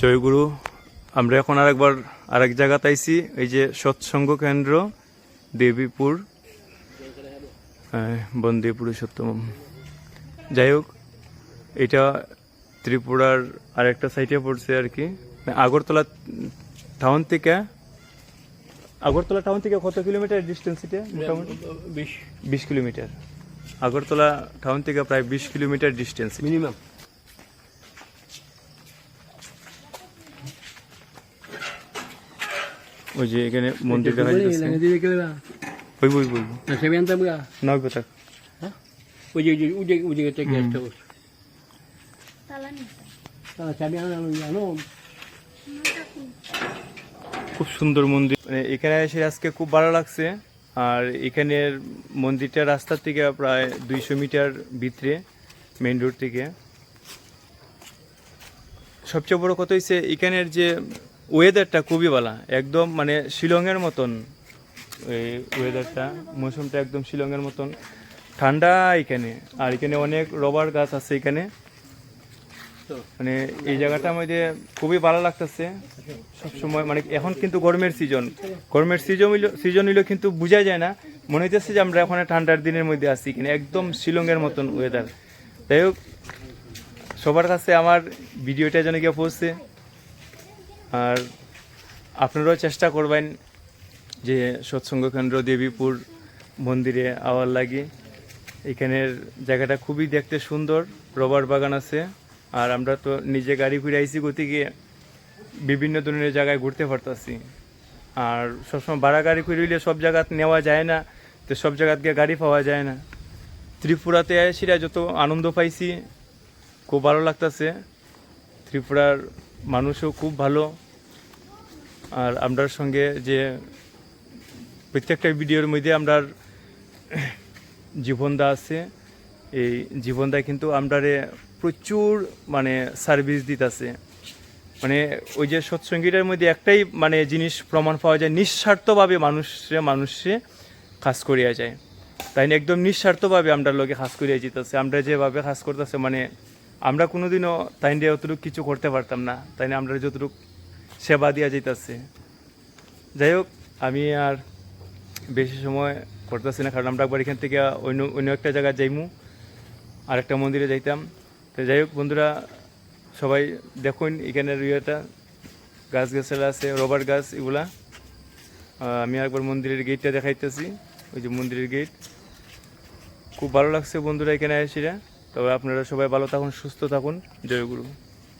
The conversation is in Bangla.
জয়গুরু। আমরা এখন আরেক জায়গাতে আইছি, এই যে সৎসঙ্গ কেন্দ্র দেবীপুর, বন্দে পুরুষোত্তম। যাই হোক, এটা ত্রিপুরার আরেকটা সাইটে পড়ছে আর কি। আগরতলা টাউন থেকে কত কিলোমিটার ডিস্টেন্স এটা? মোটামুটি 20 কিলোমিটার। আগরতলা টাউন থেকে প্রায় 20 কিলোমিটার ডিস্টেন্স মিনিমাম। ওই যে এখানে মন্দির দেখা যাচ্ছে। খুব সুন্দর মন্দির, এখানে এসে আজকে খুব ভালো লাগছে। আর এখানের মন্দিরটা রাস্তার থেকে প্রায় 200 মিটার ভিতরে, মেইন রোড থেকে। সবচেয়ে বড় কথা হচ্ছে এখানের যে ওয়েদারটা খুবই ভালো, একদম মানে শিলংয়ের মতন। এই ওয়েদারটা, মৌসুমটা একদম শিলংয়ের মতন ঠান্ডা এখানে। আর এখানে অনেক রবার গাছ আছে এখানে, মানে এই জায়গাটার মধ্যে খুবই ভালো লাগতেছে সবসময়। মানে এখন কিন্তু গরমের সিজন হইলেও কিন্তু বোঝা যায় না, মনে হইতেছে যে আমরা এখন ঠান্ডার দিনের মধ্যে আছি কিনা, একদম শিলংয়ের মতন ওয়েদার। যাই হোক, সবার কাছে আমার ভিডিওটা যেন গিয়ে পৌঁছে। আর আপনারাও চেষ্টা করবেন যে সৎসঙ্গ কেন্দ্র দেবীপুর মন্দিরে আওয়ার লাগে। এখানের জায়গাটা খুবই দেখতে সুন্দর, রবার বাগান আছে। আর আমরা তো নিজে গাড়ি করে আইসি, গতিকে বিভিন্ন ধরনের জায়গায় ঘুরতে পারতাছি। আর সবসময় ভাড়া গাড়ি করে হইলে সব জায়গা নেওয়া যায় না, তো সব জায়গা গিয়ে গাড়ি পাওয়া যায় না। ত্রিপুরাতে এসে যত আনন্দ পাইছি, খুব ভালো লাগতেছে। ত্রিপুরার মানুষও খুব ভালো। আর আমরার সঙ্গে যে প্রত্যেকটা ভিডিওর মধ্যে আমরার জীবনদা আছে, এই জীবনদা কিন্তু আমরারে প্রচুর মানে সার্ভিস দিতেছে। মানে ওই যে সৎসঙ্গীটার মধ্যে একটাই মানে জিনিস প্রমাণ পাওয়া যায়, নিঃস্বার্থভাবে মানুষে কাজ করিয়া যায়। তাই না, একদম নিঃস্বার্থভাবে আমরা লোকে কাজ করিয়া যেতেছে। আমরা যেভাবে কাজ করতেছে, মানে আমরা কোনোদিনও তাই নিয়ে অতটুকু কিছু করতে পারতাম না, তাই না, আমরা যতটুকু সেবা দিয়া যেতেছে। যাই হোক, আমি আর বেশি সময় করতেছি না, কারণ আমরা একবার এখান থেকে অন্য একটা জায়গায় যাইমু, আরেকটা মন্দিরে যাইতাম। তো যাই হোক বন্ধুরা, সবাই দেখুন এখানের ইয়েটা, গাছগাছালা আছে, রবার গাছ এগুলা। আমি একবার মন্দিরের গেটটা দেখাইতেছি, ওই যে মন্দিরের গেট। খুব ভালো লাগছে বন্ধুরা এখানে এসে। তবে আপনারা সবাই ভালো থাকুন, সুস্থ থাকুন। জয় গুরু।